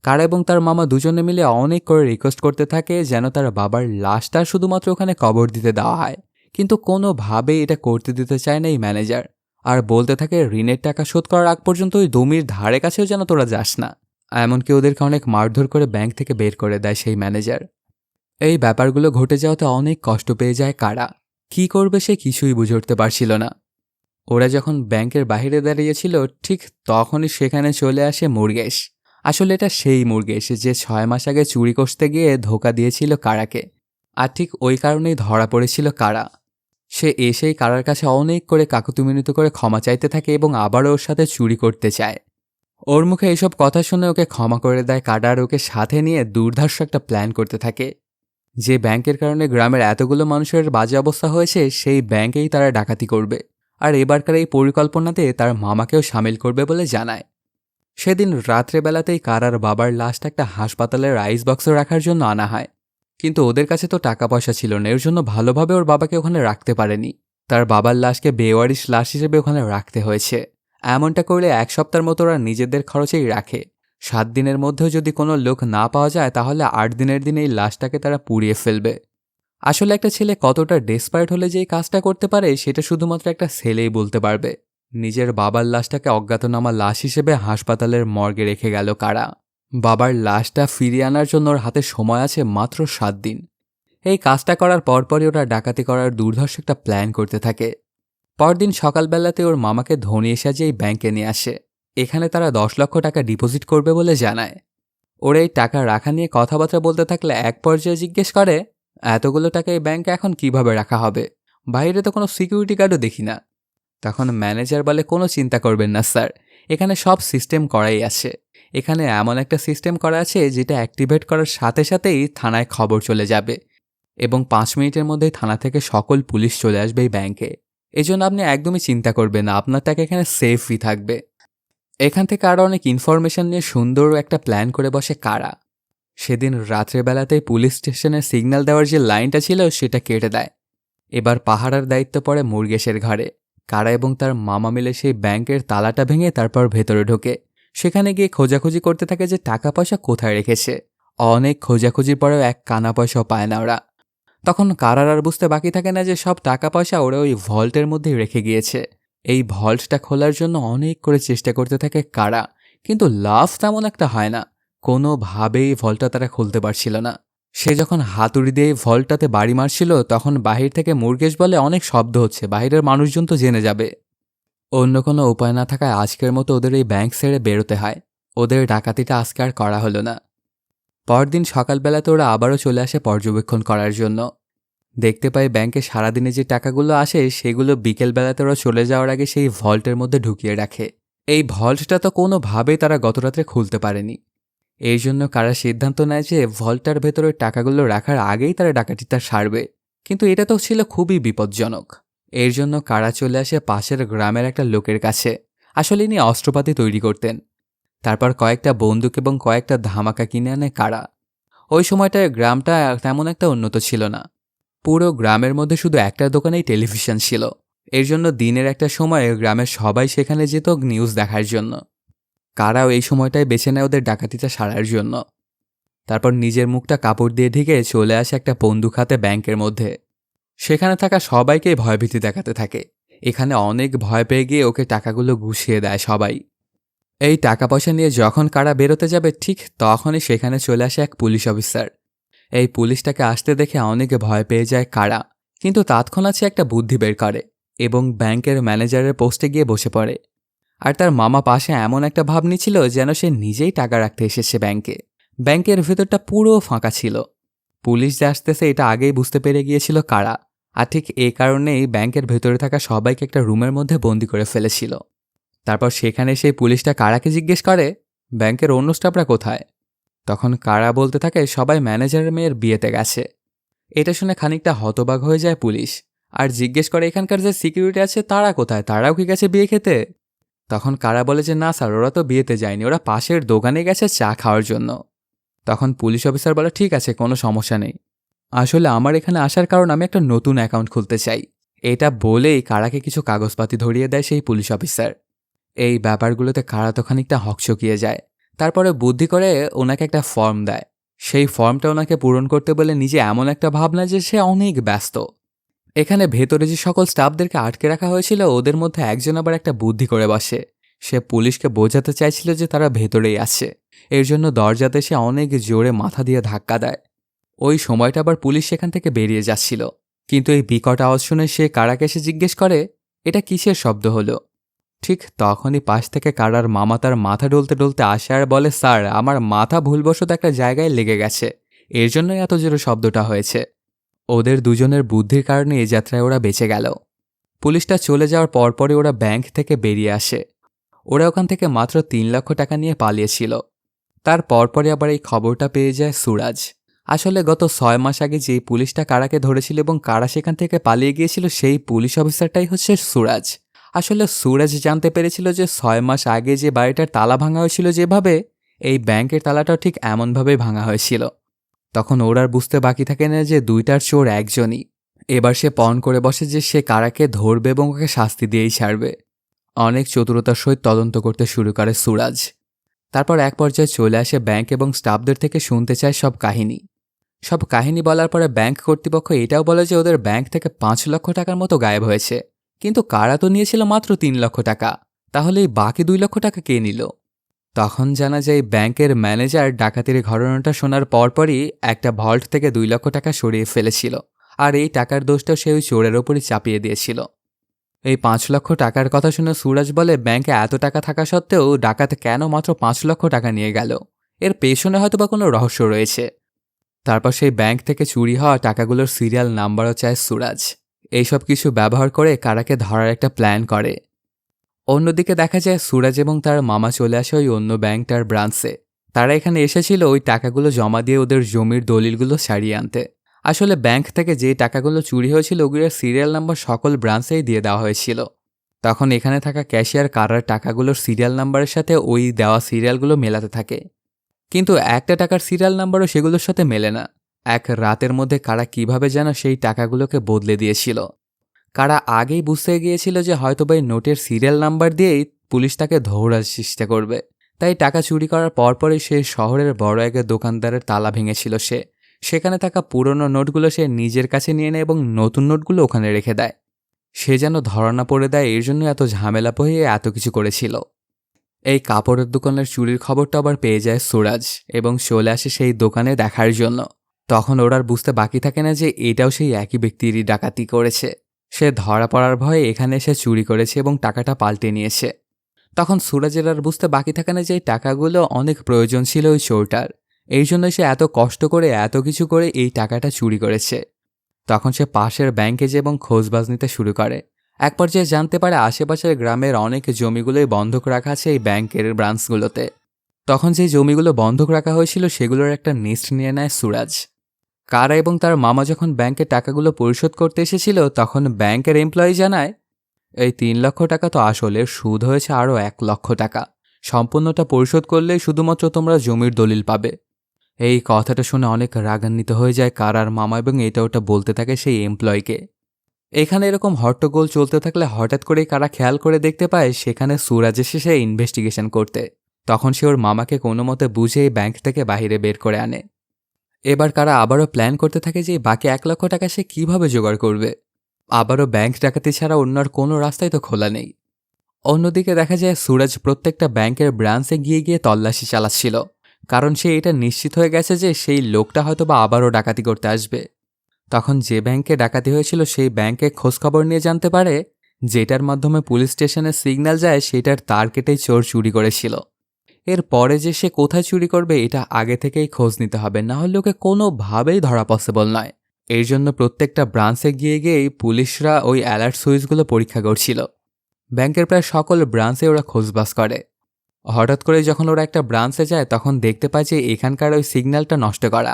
কারা এবং তার মামা দুজনে মিলে অনেক করে রিকোয়েস্ট করতে থাকে যেন তার বাবার লাশটা শুধুমাত্র ওখানে কবর দিতে দেওয়া হয়, কিন্তু কোনোভাবেই এটা করতে দিতে চায় না এই ম্যানেজার। আর বলতে থাকে ঋণের টাকা শোধ করার আগ পর্যন্ত ওই জমির ধারে কাছেও যেন তোরা যাস না। এমনকি ওদেরকে অনেক মারধর করে ব্যাংক থেকে বের করে দেয় সেই ম্যানেজার। এই ব্যাপারগুলো ঘটে যাওয়াতে অনেক কষ্ট পেয়ে যায় কারা। কি করবে সে কিছুই বুঝে উঠতে পারছিল না। ওরা যখন ব্যাংকের বাইরে দাঁড়িয়েছিল ঠিক তখনই সেখানে চলে আসে মুরগেশ। আসলে এটা সেই মুরগেশ যে 6 মাস আগে চুরি করতে গিয়ে ধোকা দিয়েছিল কারাকে। আর ঠিক ওই কারণেই ধরা পড়েছিল কারা। সে এসেই কারার কাছে অনেক করে কাকুতিমিনতি করে ক্ষমা চাইতে থাকে এবং আবারও ওর সাথে চুরি করতে চায়। ওর মুখে এসব কথা শুনে ওকে ক্ষমা করে দেয় কারা আর ওকে সাথে নিয়ে দুর্ধর্ষ একটা প্ল্যান করতে থাকে। যে ব্যাংকের কারণে গ্রামের এতগুলো মানুষের বাজে অবস্থা হয়েছে সেই ব্যাংকেই তারা ডাকাতি করবে। আর এবারকার এই পরিকল্পনাতে তার মামাকেও সামিল করবে বলে জানায়। সেদিন রাত্রেবেলাতেই কারার বাবার লাশটা একটা হাসপাতালের আইস বক্সে রাখার জন্য আনা হয়। কিন্তু ওদের কাছে তো টাকা পয়সা ছিল না, এর জন্য ভালোভাবে ওর বাবাকে ওখানে রাখতে পারেনি। তার বাবার লাশকে বেওয়ারিশ লাশ হিসেবে ওখানে রাখতে হয়েছে। এমনটা করলে 1 সপ্তাহের মতো ওরা নিজেদের খরচেই রাখে। 7 দিনের মধ্যেও যদি কোনো লোক না পাওয়া যায় তাহলে 8 দিনের দিন এই লাশটাকে তারা পুড়িয়ে ফেলবে। আসলে একটা ছেলে কতটা ডেসপারেট হলে যে এই কাজটা করতে পারে সেটা শুধুমাত্র একটা ছেলেই বলতে পারবে। নিজের বাবার লাশটাকে অজ্ঞাতনামা লাশ হিসেবে হাসপাতালের মর্গে রেখে গেল কারা। বাবার লাশটা ফিরিয়ে আনার জন্য ওর হাতে সময় আছে মাত্র 7 দিন। এই কাজটা করার পরপরই ওরা ডাকাতি করার দুর্ধর্ষ একটা প্ল্যান করতে থাকে। পরদিন সকালবেলাতে ওর মামাকে ধনী সাজিয়ে এই ব্যাংকে নিয়ে আসে। এখানে তারা 10 লক্ষ টাকা ডিপোজিট করবে বলে জানায়। ওরা এই টাকা রাখা নিয়ে কথাবার্তা বলতে থাকলে এক পর্যায়ে জিজ্ঞেস করে, এতগুলো টাকা এই ব্যাংকে এখন কিভাবে রাখা হবে? বাইরে তো কোনো সিকিউরিটি গার্ডও দেখি না। তখন ম্যানেজার বলে, কোনো চিন্তা করবেন না স্যার, এখানে সব সিস্টেম করাই আছে। এখানে এমন একটা সিস্টেম করা আছে যেটা অ্যাক্টিভেট করার সাথে সাথেই থানায় খবর চলে যাবে এবং 5 মিনিটের মধ্যেই থানা থেকে সকল পুলিশ চলে আসবে এই ব্যাংকে। এজন্য আপনি একদমই চিন্তা করবেন না, আপনার টাকা এখানে সেফই থাকবে। এখান থেকে আরও অনেক ইনফরমেশন নিয়ে সুন্দর একটা প্ল্যান করে বসে কারা। সেদিন রাত্রেবেলাতেই পুলিশ স্টেশনের সিগন্যাল দেওয়ার যে লাইনটা ছিল সেটা কেটে দেয়। এবার পাহারার দায়িত্ব পড়ে মুরগেশের ঘাড়ে। কারা এবং তার মামা মিলে সেই ব্যাংকের তালাটা ভেঙে তারপর ভেতরে ঢোকে। সেখানে গিয়ে খোঁজাখুঁজি করতে থাকে যে টাকা পয়সা কোথায় রেখেছে। অনেক খোঁজাখুঁজির পরেও এক কানা পয়সাও পায় না ওরা। তখন কারার আর বুঝতে বাকি থাকে না যে সব টাকা পয়সা ওরা ওই ভল্টের মধ্যেই রেখে গিয়েছে। এই ভল্টটা খোলার জন্য অনেক করে চেষ্টা করতে থাকে কারা, কিন্তু লাভ তেমন একটা হয় না। কোনোভাবেই ভল্টটা তারা খুলতে পারছিল না। সে যখন হাতুড়ি দিয়ে ভল্টটাতে বাড়ি মারছিল তখন বাহির থেকে মুরগেশ বলে, অনেক শব্দ হচ্ছে, বাহিরের মানুষজন তো জেনে যাবে। অন্য কোনো উপায় না থাকায় আজকের মতো ওদের এই ব্যাংক ছেড়ে বেরোতে হয়। ওদের ডাকাতিটা আজকে আর করা হলো না। পরদিন সকালবেলাতে ওরা আবারও চলে আসে পর্যবেক্ষণ করার জন্য। দেখতে পায় ব্যাংকে সারাদিনে যে টাকাগুলো আসে সেগুলো বিকেলবেলাতে ওরা চলে যাওয়ার আগে সেই ভল্টের মধ্যে ঢুকিয়ে রাখে। এই ভল্টটা তো কোনোভাবেই তারা গতরাত্রে খুলতে পারেনি। এই জন্য কারা সিদ্ধান্ত নেয় যে ভল্টটার ভেতরে টাকাগুলো রাখার আগেই তারা ডাকাতিটা সারবে। কিন্তু এটা তো ছিল খুবই বিপজ্জনক। এর জন্য কারা চলে আসে পাশের গ্রামের একটা লোকের কাছে। আসলে ইনি অস্ত্রপাতি তৈরি করতেন। তারপর কয়েকটা বন্দুক এবং কয়েকটা ধামাকা কিনে আনে কারা। ওই সময়টায় গ্রামটা তেমন একটা উন্নত ছিল না। পুরো গ্রামের মধ্যে শুধু একটা দোকানেই টেলিভিশন ছিল। এর জন্য দিনের একটা সময়ে গ্রামের সবাই সেখানে যেত নিউজ দেখার জন্য। কারাও এই সময়টায় বেছে নেয় ওদের ডাকাতিটা সারার জন্য। তারপর নিজের মুখটা কাপড় দিয়ে ঢেকে চলে আসে একটা বন্দুক হাতে ব্যাংকের মধ্যে। সেখানে থাকা সবাইকেই ভয়ভীতি দেখাতে থাকে। এখানে অনেক ভয় পেয়ে গিয়ে ওকে টাকাগুলো গুছিয়ে দেয় সবাই। এই টাকা পয়সা নিয়ে যখন কারা বেরোতে যাবে ঠিক তখনই সেখানে চলে আসে এক পুলিশ অফিসার। এই পুলিশটাকে আসতে দেখে অনেকে ভয় পেয়ে যায় কারা, কিন্তু তৎক্ষণাৎ সে একটা বুদ্ধি বের করে এবং ব্যাংকের ম্যানেজারের পোস্টে গিয়ে বসে পড়ে। আর তার মামা পাশে এমন একটা ভাব নিচ্ছিল যেন সে নিজেই টাকা রাখতে এসেছে ব্যাংকে। ব্যাংকের ভেতরটা পুরো ফাঁকা ছিল। পুলিশ যে আসতেছে এটা আগেই বুঝতে পেরে গিয়েছিল কারা, আর ঠিক এই কারণেই ব্যাংকের ভেতরে থাকা সবাইকে একটা রুমের মধ্যে বন্দি করে ফেলেছিল। তারপর সেখানে সেই পুলিশটা কারাকে জিজ্ঞেস করে, ব্যাংকের অন্য স্টাফরা কোথায়? তখন কারা বলতে থাকে সবাই ম্যানেজারের মেয়ের বিয়েতে গেছে। এটা শুনে খানিকটা হতবাক হয়ে যায় পুলিশ, আর জিজ্ঞেস করে এখানকার যে সিকিউরিটি আছে তারা কোথায়, তারাও কি গেছে বিয়ে খেতে? তখন কারা বলে যে না স্যার, ওরা তো বিয়েতে যায়নি, ওরা পাশের দোকানে গেছে চা খাওয়ার জন্য। তখন পুলিশ অফিসার বলে ঠিক আছে, কোনো সমস্যা নেই, আসলে আমার এখানে আসার কারণ আমি একটা নতুন অ্যাকাউন্ট খুলতে চাই। এটা বলেই কারাকে কিছু কাগজপাতি ধরিয়ে দেয় সেই পুলিশ অফিসার। এই ব্যাপারগুলোতে কারা তো খানিকটা হকচকিয়ে যায়। তারপরে বুদ্ধি করে ওনাকে একটা ফর্ম দেয়। সেই ফর্মটা ওনাকে পূরণ করতে বলে নিজে এমন একটা ভাবনা যে সে অনেক ব্যস্ত। এখানে ভেতরে যে সকল স্টাফদেরকে আটকে রাখা হয়েছিল ওদের মধ্যে একজন আবার একটা বুদ্ধি করে বসে। সে পুলিশকে বোঝাতে চাইছিল যে তারা ভেতরেই আছে। এর জন্য দরজাতে সে অনেক জোরে মাথা দিয়ে ধাক্কা দেয়। ওই সময়টা আবার পুলিশ সেখান থেকে বেরিয়ে যাচ্ছিল, কিন্তু এই বিকট আওয়াজ শুনে সে কারাকে এসে জিজ্ঞেস করে এটা কিসের শব্দ হলো। ঠিক তখনই পাশ থেকে কারার মামা তার মাথা ডলতে ডলতে আসে আর বলে স্যার, আমার মাথা ভুলবশত একটা জায়গায় লেগে গেছে, এর জন্যই এত জোরে শব্দটা হয়েছে। ওদের দুজনের বুদ্ধির কারণে এই যাত্রায় ওরা বেঁচে গেল। পুলিশটা চলে যাওয়ার পরপরই ওরা ব্যাংক থেকে বেরিয়ে আসে। ওরা ওখান থেকে মাত্র 3 লক্ষ টাকা নিয়ে পালিয়েছিল। তার পরপরই আবার এই খবরটা পেয়ে যায় সুরাজ। আসলে গত 6 মাস আগে যেই পুলিশটা কারাকে ধরেছিল এবং কারা সেখান থেকে পালিয়ে গিয়েছিল সেই পুলিশ অফিসারটাই হচ্ছে সুরাজ। আসলে সুরাজ জানতে পেরেছিল যে 6 মাস আগে যে বাড়িটার তালা ভাঙা হয়েছিল যেভাবে, এই ব্যাংকের তালাটাও ঠিক এমনভাবেই ভাঙা হয়েছিল। তখন ওর আর বুঝতে বাকি থাকে না যে দুইটার চোর একজনই। এবার সে পণ করে বসে যে সে কারাকে ধরবে এবং ওকে শাস্তি দিয়েই ছাড়বে। অনেক চতুরতার সহিত তদন্ত করতে শুরু করে সুরাজ। তারপর এক পর্যায়ে চলে আসে ব্যাংক এবং স্টাফদের থেকে শুনতে চায় সব কাহিনী বলার পরে ব্যাংক কর্তৃপক্ষ এটাও বলে যে ওদের ব্যাংক থেকে 5 লক্ষ টাকার মতো গায়েব হয়েছে, কিন্তু কারা তো নিয়েছিল মাত্র 3 লক্ষ টাকা, তাহলে এই বাকি 2 লক্ষ টাকা কে নিল? তখন জানা যায় ব্যাংকের ম্যানেজার ডাকাতির ঘটনাটা শোনার পরপরই একটা ভল্ট থেকে 2 লক্ষ টাকা সরিয়ে ফেলেছিল, আর এই টাকার দোষটা সে ওই চোরের ওপরই চাপিয়ে দিয়েছিল। এই 5 লক্ষ টাকার কথা শুনে সুরাজ বলে ব্যাংকে এত টাকা থাকা সত্ত্বেও ডাকাত কেন মাত্র 5 লক্ষ টাকা নিয়ে গেল? এর পেছনে হয়তোবা কোনো রহস্য রয়েছে। তারপর সেই ব্যাংক থেকে চুরি হওয়া টাকাগুলোর সিরিয়াল নাম্বারও চায় সুরাজ। এইসব কিছু ব্যবহার করে কারাকে ধরার একটা প্ল্যান করে। অন্যদিকে দেখা যায় সুরাজ এবং তার মামা চলে আসে ওই অন্য ব্যাংকটার ব্রাঞ্চে। তারা এখানে এসেছিল ওই টাকাগুলো জমা দিয়ে ওদের জমির দলিলগুলো সারিয়ে আনতে। আসলে ব্যাংক থেকে যে টাকাগুলো চুরি হয়েছিল ওগুলোর সিরিয়াল নাম্বার সকল ব্রাঞ্চেই দিয়ে দেওয়া হয়েছিল। তখন এখানে থাকা ক্যাশিয়ার কারার টাকাগুলোর সিরিয়াল নাম্বারের সাথে ওই দেওয়া সিরিয়ালগুলো মেলাতে থাকে, কিন্তু একটা টাকার সিরিয়াল নাম্বারও সেগুলোর সাথে মেলে না। এক রাতের মধ্যে কারা কিভাবে যেন সেই টাকাগুলোকে বদলে দিয়েছিল। কারা আগেই বুঝতে গিয়েছিল যে হয়তোবা এই নোটের সিরিয়াল নাম্বার দিয়েই পুলিশ তাকে ধরার চেষ্টা করবে, তাই টাকা চুরি করার পরপরই সে শহরের বড় এক দোকানদারের তালা ভেঙেছিল। সেখানে থাকা পুরনো নোটগুলো সে নিজের কাছে নিয়ে নেয় এবং নতুন নোটগুলো ওখানে রেখে দেয়। সে যেন ধরা না পড়ে দেয়, এর জন্য এত ঝামেলা পোহিয়ে এত কিছু করেছিল। এই কাপড়ের দোকানের চুরির খবরটা আবার পেয়ে যায় সুরাজ এবং চলে আসে সেই দোকানে দেখার জন্য। তখন ওর আর বুঝতে বাকি থাকে না যে এটাও সেই একই ব্যক্তিরই ডাকাতি করেছে। সে ধরা পড়ার ভয়ে এখানে এসে চুরি করেছে এবং টাকাটা পাল্টে নিয়েছে। তখন সুরাজের আর বুঝতে বাকি থাকে না যে এই টাকাগুলো অনেক প্রয়োজন ছিল ওই চোরটার, এই জন্য সে এত কষ্ট করে এত কিছু করে এই টাকাটা চুরি করেছে। তখন সে পাশের ব্যাংকে যে এবং খোঁজবাজ নিতে শুরু করে। এক পর্যায়ে জানতে পারে আশেপাশের গ্রামের অনেক জমিগুলোই বন্ধক রাখা আছে এই ব্যাংকের ব্রাঞ্চগুলোতে। তখন যে জমিগুলো বন্ধক রাখা হয়েছিল সেগুলোর একটা লিস্ট নিয়ে নেয় সুরাজ। কারা এবং তার মামা যখন ব্যাংকের টাকাগুলো পরিশোধ করতে এসেছিল তখন ব্যাংকের এমপ্লয়ি জানায় এই 3 লক্ষ টাকা তো আসলে সুদ হয়েছে আরও 1 লক্ষ টাকা, সম্পূর্ণটা পরিশোধ করলেই শুধুমাত্র তোমরা জমির দলিল পাবে। এই কথাটা শুনে অনেক রাগান্বিত হয়ে যায় কারার মামা এবং এটা ওটা বলতে থাকে সেই এমপ্লয়িকে। এখানে এরকম হট্টগোল চলতে থাকলে হঠাৎ করেই কারা খেয়াল করে দেখতে পায় সেখানে সুরাজ এসেছে ইনভেস্টিগেশন করতে। তখন সে ওর মামাকে কোনো মতে বুঝেই ব্যাংক থেকে বাইরে বের করে আনে। এবার কারা আবারও প্ল্যান করতে থাকে যে বাকি 1,00,000 টাকা সে কিভাবে জোগাড় করবে। আবারও ব্যাংক ডাকাতি ছাড়া অন্য আর কোনো রাস্তাই তো খোলা নেই। অন্যদিকে দেখা যায় সুরাজ প্রত্যেকটা ব্যাংকের ব্রাঞ্চে গিয়ে গিয়ে তল্লাশি চালাচ্ছিল, কারণ সে এটা নিশ্চিত হয়ে গেছে যে সেই লোকটা হয়তোবা আবারও ডাকাতি করতে আসবে। তখন যে ব্যাংকে ডাকাতি হয়েছিল সেই ব্যাংকে খোঁজখবর নিয়ে জানতে পারে যেটার মাধ্যমে পুলিশ স্টেশনে সিগন্যাল যায় সেটার তার কেটেই চোর চুরি করেছিল। এর পরে যে সে কোথায় চুরি করবে এটা আগে থেকেই খোঁজ নিতে হবে, না হলে ওকে কোনোভাবেই ধরা পসিবল নয়। এর জন্য প্রত্যেকটা ব্রাঞ্চে গিয়ে গিয়েই পুলিশরা ওই অ্যালার্ট সুইচগুলো পরীক্ষা করছিল। ব্যাংকের প্রায় সকল ব্রাঞ্চে ওরা খোঁজবাজ করে। হঠাৎ করে যখন ওরা একটা ব্রাঞ্চে যায় তখন দেখতে পায় যে এখানকার ওই সিগন্যালটা নষ্ট করা।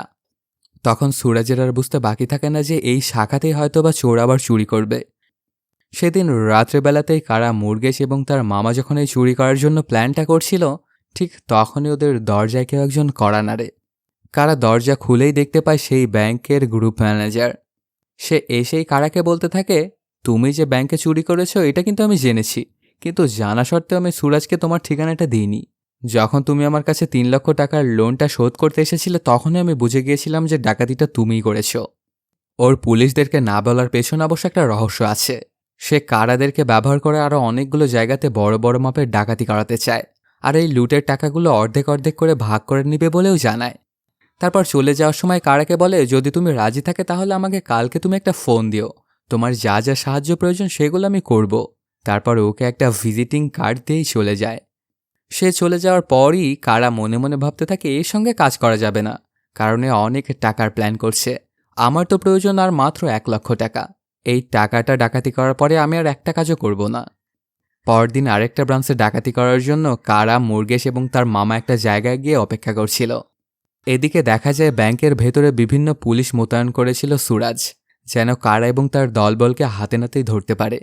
তখন সুরাজের আর বুঝতে বাকি থাকে না যে এই শাখাতেই হয়তোবা চোর আবার চুরি করবে। সেদিন রাত্রেবেলাতেই কারা মুরগেশ এবং তার মামা যখন এই চুরি করার জন্য প্ল্যানটা করছিল, ঠিক তখনই ওদের দরজায় কেউ একজন কড়া নাড়ে। কারা দরজা খুলেই দেখতে পায় সেই ব্যাংকের গ্রুপ ম্যানেজার। সে এসেই কারাকে বলতে থাকে, তুমি যে ব্যাংকে চুরি করেছো এটা কিন্তু আমি জেনেছি, কিন্তু জানা সত্ত্বেও আমি সুরাজকে তোমার ঠিকানাটা দিইনি। যখন তুমি আমার কাছে 3,00,000 টাকার লোনটা শোধ করতে এসেছিলে তখনই আমি বুঝে গিয়েছিলাম যে ডাকাতিটা তুমিই করেছো। ওর পুলিশদেরকে না বলার পেছনে অবশ্য একটা রহস্য আছে। সে কারাদেরকে ব্যবহার করে আরও অনেকগুলো জায়গাতে বড় বড় মাপের ডাকাতি করাতে চায়, আর এই লুটের টাকাগুলো অর্ধেক অর্ধেক করে ভাগ করে নিবে বলেও জানায়। তারপর চলে যাওয়ার সময় কারাকে বলে, যদি তুমি রাজি থাকে তাহলে আমাকে কালকে তুমি একটা ফোন দিও, তোমার যা যা সাহায্য প্রয়োজন সেগুলো আমি করব। তারপর ওকে একটা ভিজিটিং কার্ড দিয়েই চলে যায়। সে চলে যাওয়ার পরই কারা মনে মনে ভাবতে থাকে এর সঙ্গে কাজ করা যাবে না, কারণ এ অনেক টাকার প্ল্যান করছে। আমার তো প্রয়োজন আর মাত্র 1,00,000 টাকা। এই টাকাটা ডাকাতি করার পরে আমি আর একটা কাজও করব না। পরদিন আরেকটা ব্রাঞ্চে ডাকাতি করার জন্য কারা, মুরগেশ এবং তার মামা একটা জায়গায় গিয়ে অপেক্ষা করছিল। এদিকে দেখা যায় ব্যাংকের ভেতরে বিভিন্ন পুলিশ মোতায়েন করেছিল সুরাজ, যেন কারা এবং তার দলবলকে হাতে নাতেই ধরতে পারে।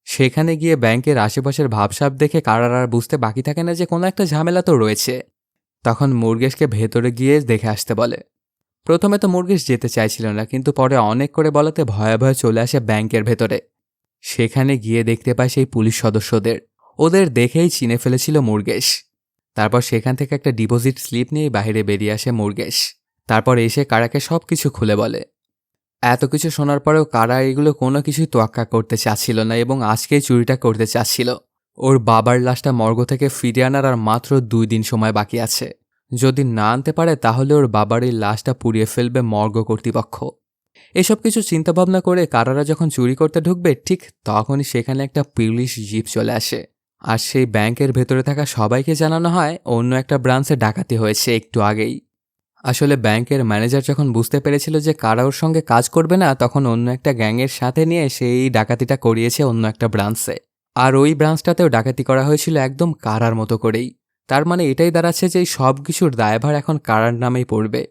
সেখানে গিয়ে ব্যাংকের আশেপাশের ভাবসাব দেখে কারার আর বুঝতে বাকি থাকে না যে কোনো একটা ঝামেলা তো রয়েছে। তখন মুরগেশকে ভেতরে গিয়ে দেখে আসতে বলে। প্রথমে তো মুরগেশ যেতে চাইছিল না, কিন্তু পরে অনেক করে বলাতে ভয়ে ভয়ে চলে আসে ব্যাংকের ভেতরে। সেখানে গিয়ে দেখতে পায় সেই পুলিশ সদস্যদের। ওদের দেখেই চিনে ফেলেছিল মুরগেশ। তারপর সেখান থেকে একটা ডিপোজিট স্লিপ নিয়ে বাইরে বেরিয়ে আসে মুরগেশ। তারপর এসে কারাকে সবকিছু খুলে বলে। এত কিছু শোনার পরেও কারা এগুলো কোনো কিছুই তোয়াক্কা করতে চাচ্ছিল না এবং আজকেই চুরিটা করতে চাচ্ছিল। ওর বাবার লাশটা মর্গ থেকে ফিরে আনার আর মাত্র 2 দিন সময় বাকি আছে। যদি না আনতে পারে তাহলে ওর বাবার এই লাশটা পুড়িয়ে ফেলবে মর্গ কর্তৃপক্ষ। এসব কিছু চিন্তাভাবনা করে কারারা যখন চুরি করতে ঢুকবে ঠিক তখনই সেখানে একটা পুলিশ জিপ চলে আসে। আর সেই ব্যাংকের ভেতরে থাকা সবাইকে জানানো হয় অন্য একটা ব্রাঞ্চে ডাকাতি হয়েছে একটু আগেই। আসলে ব্যাংকের ম্যানেজার যখন বুঝতে পেরেছিল যে কারা ওর সঙ্গে কাজ করবে না, তখন অন্য একটা গ্যাংয়ের সাথে নিয়ে সেই ডাকাতিটা করিয়েছে অন্য একটা ব্রাঞ্চে। আর ওই ব্রাঞ্চটাতেও ডাকাতি করা হয়েছিল একদম কারার মতো করেই। তার মানে এটাই দাঁড়াচ্ছে যে এই সব কিছুর দায়ভার এখন কারার নামেই পড়বে।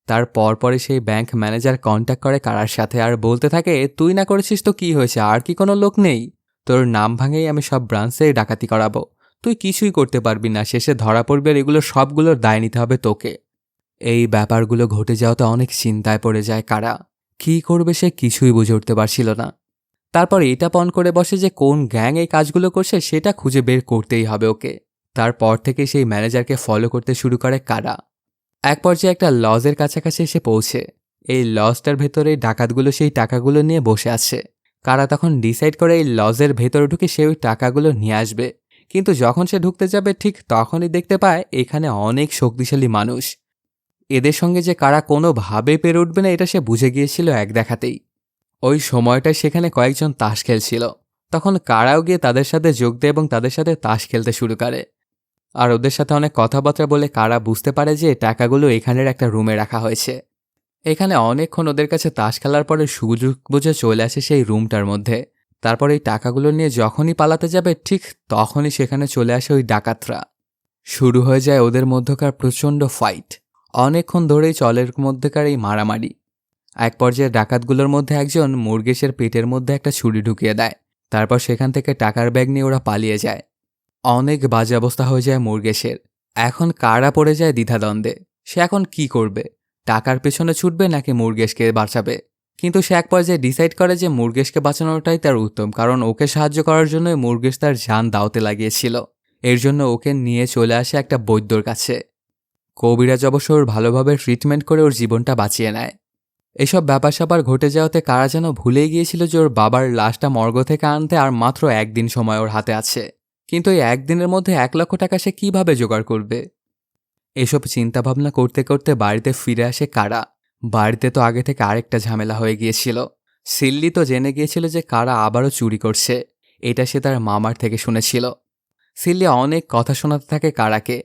তার পরপরে সেই ব্যাংক ম্যানেজার কন্ট্যাক্ট করে কারার সাথে আর বলতে থাকে, তুই না করেছিস তো কি হয়েছে, আর কি কোনো লোক নেই? তোর নাম ভাঙেই আমি সব ব্রাঞ্চে ডাকাতি করাবো। তুই কিছুই করতে পারবি না, শেষে ধরা পড়বে আর এগুলো সবগুলোর দায় নিতে হবে তোকে। এই ব্যাপারগুলো ঘটে যাওয়াতে অনেক চিন্তায় পড়ে যায় কারা। কী করবে সে কিছুই বুঝে উঠতে পারছিল না। তারপর এটা পণ করে বসে যে কোন গ্যাং এই কাজগুলো করছে সেটা খুঁজে বের করতেই হবে ওকে। তারপর থেকে সেই ম্যানেজারকে ফলো করতে শুরু করে কারা। এক পর্যায়ে একটা লজের কাছাকাছি এসে পৌঁছে। এই লজটার ভেতরে ডাকাতগুলো সেই টাকাগুলো নিয়ে বসে আছে। কারা তখন ডিসাইড করে এই লজের ভেতরে ঢুকে সে ওই টাকাগুলো নিয়ে আসবে। কিন্তু যখন সে ঢুকতে যাবে ঠিক তখনই দেখতে পায় এখানে অনেক শক্তিশালী মানুষ। এদের সঙ্গে যে কারা কোনোভাবে পেরে উঠবে না এটা সে বুঝে গিয়েছিল এক দেখাতেই। ওই সময়টায় সেখানে কয়েকজন তাস খেলছিল। তখন কারাও গিয়ে তাদের সাথে যোগ দেয় এবং তাদের সাথে তাস খেলতে শুরু করে। আর ওদের সাথে অনেক কথাবার্তা বলে কারা বুঝতে পারে যে টাকাগুলো এখানের একটা রুমে রাখা হয়েছে। এখানে অনেকক্ষণ ওদের কাছে তাস খেলার পরে সুযোগ বুঝে চলে আসে সেই রুমটার মধ্যে। তারপর এই টাকাগুলো নিয়ে যখনই পালাতে যাবে ঠিক তখনই সেখানে চলে আসে ওই ডাকাতরা। শুরু হয়ে যায় ওদের মধ্যকার প্রচণ্ড ফাইট। অনেকক্ষণ ধরেই চলের মধ্যেকার এই মারামারি। এক পর্যায়ে ডাকাতগুলোর মধ্যে একজন মুরগেশের পেটের মধ্যে একটা ছুরি ঢুকিয়ে দেয়। তারপর সেখান থেকে টাকার ব্যাগ নিয়ে ওরা পালিয়ে যায়। অনেক বাজে অবস্থা হয়ে যায় মুরগেশের। এখন কারা পড়ে যায় দ্বিধাদ্বন্দ্বে। সে এখন কি করবে? টাকার পেছনে ছুটবে নাকি মুরগেশকে বাঁচাবে? কিন্তু সে এক পর্যায়ে ডিসাইড করে যে মুরগেশকে বাঁচানোটাই তার উত্তম, কারণ ওকে সাহায্য করার জন্য মুরগেশ তার জান দাওতে লাগিয়েছিল। এর জন্য ওকে নিয়ে চলে আসে একটা বৈদ্যর কাছে। কবিরাজ অবশ্য ওর ভালোভাবে ট্রিটমেন্ট করে ওর জীবনটা বাঁচিয়ে নেয়। এসব ব্যাপার স্যাপার ঘটে যাওয়াতে কারা যেন ভুলেই গিয়েছিল যে ওর বাবার লাশটা মর্গ থেকে আনতে আর মাত্র একদিন সময় ওর হাতে আছে। কিন্তু এই একদিনের মধ্যে 1,00,000 টাকা সে কিভাবে জোগাড় করবে? এসব চিন্তাভাবনা করতে করতে বাড়িতে ফিরে আসে কারা। বাড়িতে তো আগে থেকে আরেকটা ঝামেলা হয়ে গিয়েছিল। সিল্লি তো জেনে গিয়েছিল যে কারা আবারও চুরি করছে। এটা সে তার মামার থেকে শুনেছিল। সিল্লি অনেক কথা শোনাতে থাকে কারাকে।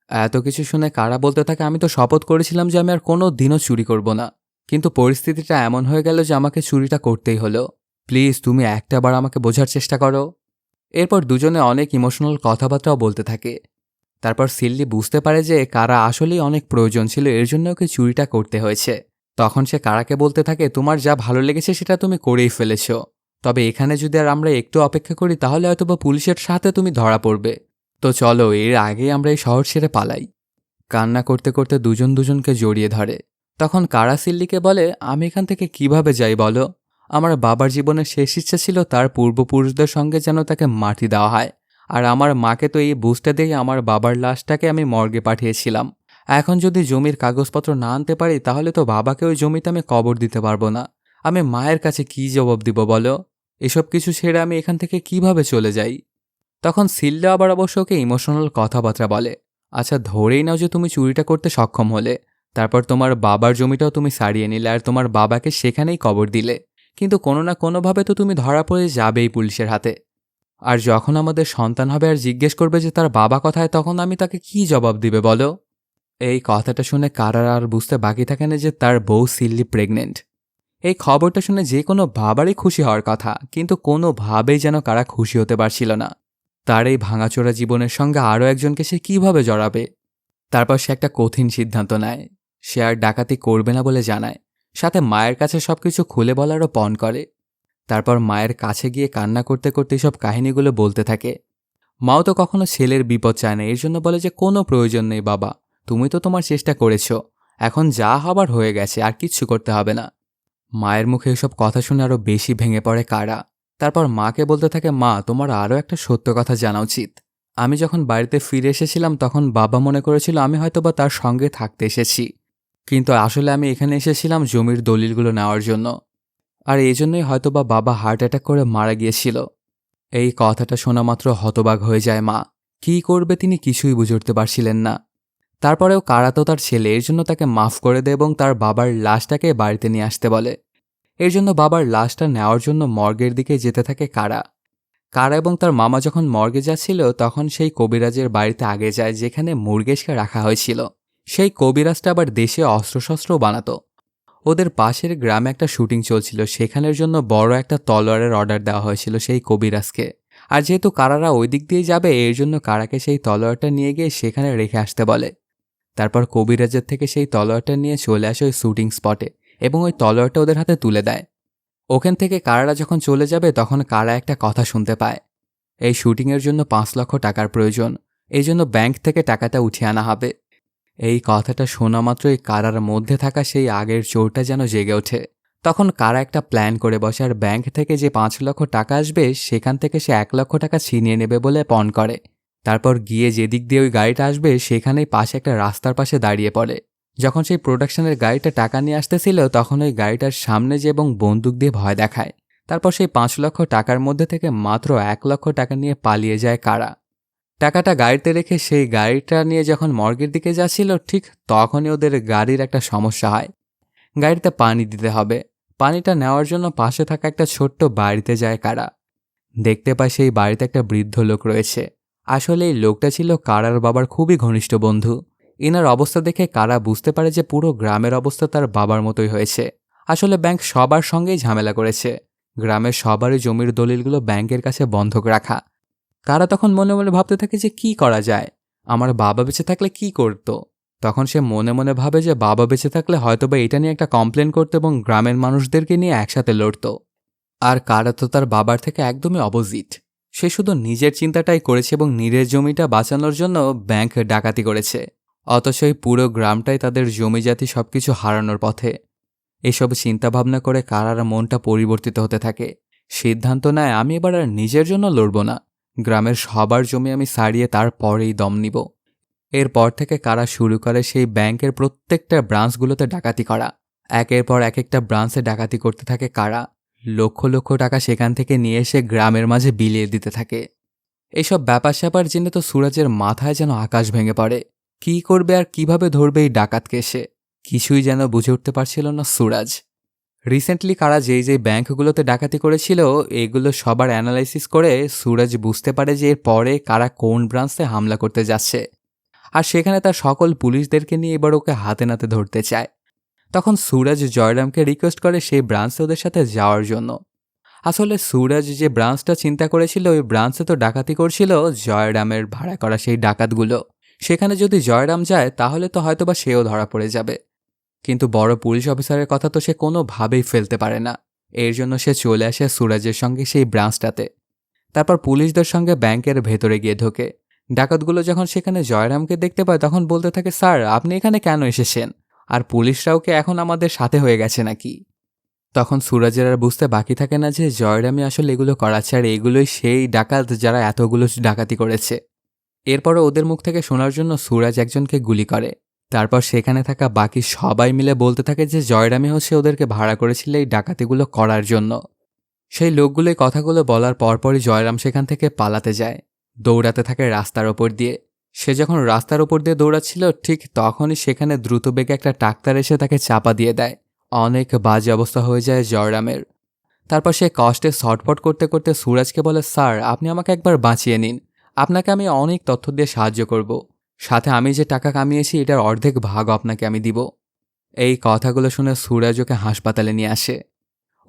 এত কিছু শুনে কারা বলতে থাকে, আমি তো শপথ করেছিলাম যে আমি আর কোনো দিনও চুরি করব না, কিন্তু পরিস্থিতিটা এমন হয়ে গেল যে আমাকে চুরিটা করতেই হলো। প্লিজ তুমি একটাবার আমাকে বোঝার চেষ্টা করো। এরপর দুজনে অনেক ইমোশনাল কথাবার্তাও বলতে থাকে। তারপর সিল্লি বুঝতে পারে যে কারা আসলেই অনেক প্রয়োজন ছিল, এর জন্য ওকে চুরিটা করতে হয়েছে। তখন সে কারাকে বলতে থাকে, তোমার যা ভালো লেগেছে সেটা তুমি করেই ফেলেছ, তবে এখানে যদি আর আমরা একটু অপেক্ষা করি তাহলে হয়তোবা পুলিশের সাথে তুমি ধরা পড়বে। তো চলো এর আগেই আমরা এই শহর ছেড়ে পালাই। কান্না করতে করতে দুজন দুজনকে জড়িয়ে ধরে। তখন কারা সিল্লিকে বলে, আমি এখান থেকে কিভাবে যাই বলো? আমার বাবার জীবনের শেষ ইচ্ছা ছিল তার পূর্বপুরুষদের সঙ্গে যেন তাকে মাটি দেওয়া হয়, আর আমার মাকে তো এই বুঝতে দিয়ে আমার বাবার লাশটাকে আমি মর্গে পাঠিয়েছিলাম। এখন যদি জমির কাগজপত্র না আনতে পারি তাহলে তো বাবাকে ওই জমিতে আমি কবর দিতে পারবো না। আমি মায়ের কাছে কি জবাব দিব বলো? এসব কিছু ছেড়ে আমি এখান থেকে কিভাবে চলে যাই? তখন সিল্লা আবার অবশ্য ওকে ইমোশনাল কথাবার্তা বলে। আচ্ছা ধরেই নাও যে তুমি চুরিটা করতে সক্ষম হলে, তারপর তোমার বাবার জমিটাও তুমি সারিয়ে নিলে আর তোমার বাবাকে সেখানেই কবর দিলে, কিন্তু কোনো না কোনোভাবে তো তুমি ধরা পড়ে যাবেই পুলিশের হাতে। আর যখন আমাদের সন্তান হবে আর জিজ্ঞেস করবে যে তার বাবা কোথায়, তখন আমি তাকে কি জবাব দিবে বলো? এই কথাটা শুনে কারার আর বুঝতে বাকি থাকে না যে তার বউ সিল্লি প্রেগনেন্ট। এই খবরটা শুনে যে কোনো বাবারই খুশি হওয়ার কথা, কিন্তু কোনোভাবেই যেন কারা খুশি হতে পারছিল না। তার এই ভাঙাচোরা জীবনের সঙ্গে আরও একজনকে সে কিভাবে জড়াবে? তারপর সে একটা কঠিন সিদ্ধান্ত নেয়। সে আর ডাকাতি করবে না বলে জানায়, সাথে মায়ের কাছে সবকিছু খুলে বলারও পণ করে। তারপর মায়ের কাছে গিয়ে কান্না করতে করতে সব কাহিনীগুলো বলতে থাকে। মাও তো কখনো ছেলের বিপদ চায় না, এর জন্য বলে যে কোনো প্রয়োজন নেই বাবা, তুমি তো তোমার চেষ্টা করেছো, এখন যা হবার হয়ে গেছে, আর কিচ্ছু করতে হবে না। মায়ের মুখে এসব কথা শুনে আরও বেশি ভেঙে পড়ে কারা। তারপর মাকে বলতে থাকে, মা তোমার আরও একটা সত্য কথা জানা উচিত। আমি যখন বাড়িতে ফিরে এসেছিলাম তখন বাবা মনে করেছিল আমি হয়তোবা তার সঙ্গে থাকতে এসেছি, কিন্তু আসলে আমি এখানে এসেছিলাম জমির দলিলগুলো নেওয়ার জন্য, আর এই জন্যই হয়তোবা বাবা হার্ট অ্যাটাক করে মারা গিয়েছিল। এই কথাটা শোনা মাত্র হতবাক হয়ে যায় মা। কী করবে তিনি কিছুই বুঝে উঠতে পারছিলেন না। তারপরেও কারা তো তার ছেলে, এর জন্য তাকে মাফ করে দেয় এবং তার বাবার লাশটাকে বাড়িতে নিয়ে আসতে বলে। এর জন্য বাবার লাশটা নেওয়ার জন্য মর্গের দিকে যেতে থাকে কারা। কারা এবং তার মামা যখন মর্গে যাচ্ছিল তখন সেই কবিরাজের বাড়িতে আগে যায় যেখানে মুরগেশকে রাখা হয়েছিল। সেই কবিরাজটা আবার দেশে অস্ত্রশস্ত্রও বানাতো। ওদের পাশের গ্রামে একটা শুটিং চলছিল, সেখানের জন্য বড় একটা তলোয়ারের অর্ডার দেওয়া হয়েছিল সেই কবিরাজকে। আর যেহেতু কারারা ওই দিক দিয়ে যাবে, এর জন্য কারাকে সেই তলোয়ারটা নিয়ে গিয়ে সেখানে রেখে আসতে বলে। তারপর কবিরাজের থেকে সেই তলোয়ারটা নিয়ে চলে আসে ওই শুটিং স্পটে এবং ওই তলোয়ারটা ওদের হাতে তুলে দেয়। ওখান থেকে কারারা যখন চলে যাবে তখন কারা একটা কথা শুনতে পায়। এই শুটিংয়ের জন্য 5,00,000 টাকার প্রয়োজন, এই জন্য ব্যাংক থেকে টাকাটা উঠিয়ে আনা হবে। এই কথাটা শোনা মাত্রই কারার মধ্যে থাকা সেই আগের চোরটা যেন জেগে ওঠে। তখন কারা একটা প্ল্যান করে বসে আর ব্যাংক থেকে যে 5,00,000 টাকা আসবে সেখান থেকে সে 1,00,000 টাকা ছিনিয়ে নেবে বলে পণ করে। তারপর গিয়ে যেদিক দিয়ে ওই গাড়িটা আসবে সেখানেই পাশে একটা রাস্তার পাশে দাঁড়িয়ে পড়ে। যখন সেই প্রোডাকশনের গাড়িটা টাকা নিয়ে আসতেছিল তখন ওই গাড়িটার সামনে যে এবং বন্দুক দিয়ে ভয় দেখায়। তারপর সেই 5,00,000 টাকার মধ্যে থেকে মাত্র 1,00,000 টাকা নিয়ে পালিয়ে যায় কারা। টাকাটা গাড়িতে রেখে সেই গাড়িটা নিয়ে যখন মর্গের দিকে যাচ্ছিল ঠিক তখনই ওদের গাড়ির একটা সমস্যা হয়। গাড়িতে পানি দিতে হবে। পানিটা নেওয়ার জন্য পাশে থাকা একটা ছোট্ট বাড়িতে যায় কারা। দেখতে পায় সেই বাড়িতে একটা বৃদ্ধ লোক রয়েছে। আসলে এই লোকটা ছিল কারার বাবার খুবই ঘনিষ্ঠ বন্ধু। ইনার অবস্থা দেখে কারা বুঝতে পারে যে পুরো গ্রামের অবস্থা তার বাবার মতোই হয়েছে। আসলে ব্যাংক সবার সঙ্গেই ঝামেলা করেছে। গ্রামের সবারই জমির দলিলগুলো ব্যাংকের কাছে বন্ধক রাখা। কারা তখন মনে মনে ভাবতে থাকে যে কি করা যায়, আমার বাবা বেঁচে থাকলে কি করতো। তখন সে মনে মনে ভাবে যে বাবা বেঁচে থাকলে হয়তোবা এটা নিয়ে একটা কমপ্লেন করতো এবং গ্রামের মানুষদেরকে নিয়ে একসাথে লড়তো। আর কারা তো তার বাবার থেকে একদমই অপোজিট। সে শুধু নিজের চিন্তাটাই করেছে এবং নিজের জমিটা বাঁচানোর জন্য ব্যাংক ডাকাতি করেছে। অথচ এই পুরো গ্রামটাই তাদের জমিজাতি সবকিছু হারানোর পথে। এসব চিন্তাভাবনা করে কারার মনটা পরিবর্তিত হতে থাকে। সিদ্ধান্ত নেয় আমি এবার আর নিজের জন্য লড়ব না, গ্রামের সবার জমি আমি সারিয়ে তারপরেই দম নিব। এরপর থেকে কারা শুরু করে সেই ব্যাংকের প্রত্যেকটা ব্রাঞ্চগুলোতে ডাকাতি করা। একের পর এক একটা ব্রাঞ্চে ডাকাতি করতে থাকে কারা। লক্ষ লক্ষ টাকা সেখান থেকে নিয়ে এসে গ্রামের মাঝে বিলিয়ে দিতে থাকে। এইসব ব্যাপার স্যাপার জেনে তো সুরাজের মাথায় যেন আকাশ ভেঙে পড়ে। কি করবে আর কিভাবে ধরবে এই ডাকাতকে সে, কিছুই যেন বুঝে উঠতে পারছিল না সুরাজ। রিসেন্টলি কারা যেই ব্যাংকগুলোতে ডাকাতি করেছিল এগুলো সবার অ্যানালাইসিস করে সুরাজ বুঝতে পারে যে এর পরে কারা কোন ব্রাঞ্চে হামলা করতে যাচ্ছে। আর সেখানে তার সকল পুলিশদেরকে নিয়ে এবার ওকে হাতে নাতে ধরতে চায়। তখন সুরাজ জয়রামকে রিকোয়েস্ট করে সেই ব্রাঞ্চে ওদের সাথে যাওয়ার জন্য। আসলে সুরাজ যে ব্রাঞ্চটা চিন্তা করেছিল ওই ব্রাঞ্চে তো ডাকাতি করছিল জয়রামের ভাড়া করা সেই ডাকাতগুলো। সেখানে যদি জয়রাম যায় তাহলে তো হয়তোবা সেও ধরা পড়ে যাবে। কিন্তু বড় পুলিশ অফিসারের কথা তো সে কোনোভাবেই ফেলতে পারে না। এর জন্য সে চলে আসে সুরাজের সঙ্গে সেই ব্রাঞ্চটাতে। তারপর পুলিশদের সঙ্গে ব্যাংকের ভেতরে গিয়ে ঢোকে। ডাকাতগুলো যখন সেখানে জয়রামকে দেখতে পায় তখন বলতে থাকে, স্যার আপনি এখানে কেন এসেছেন? আর পুলিশরাও কি এখন আমাদের সাথে হয়ে গেছে নাকি? তখন সুরাজের আর বুঝতে বাকি থাকে না যে জয়রামই আসলে এগুলো করাচ্ছে, আর এগুলোই সেই ডাকাত যারা এতগুলো ডাকাতি করেছে। এরপরও ওদের মুখ থেকে শোনার জন্য সুরাজ একজনকে গুলি করে। তারপর সেখানে থাকা বাকি সবাই মিলে বলতে থাকে যে জয়রামই হচ্ছে ওদেরকে ভাড়া করেছিল এই ডাকাতিগুলো করার জন্য। সেই লোকগুলোই কথাগুলো বলার পরপরই জয়রাম সেখান থেকে পালাতে যায়। দৌড়াতে থাকে রাস্তার ওপর দিয়ে। সে যখন রাস্তার ওপর দিয়ে দৌড়াচ্ছিল ঠিক তখনই সেখানে দ্রুতবেগে একটা ট্রাক্টর এসে তাকে চাপা দিয়ে দেয়। অনেক বাজে অবস্থা হয়ে যায় জয়রামের। তারপর সে কষ্টে ছটফট করতে করতে সুরাজকে বলে, স্যার আপনি আমাকে একবার বাঁচিয়ে নিন, আপনাকে আমি অনেক তথ্য দিয়ে সাহায্য করব, সাথে আমি যে টাকা কামিয়েছি এটার অর্ধেক ভাগও আপনাকে আমি দিব। এই কথাগুলো শুনে সুরাজ ওকে হাসপাতালে নিয়ে আসে।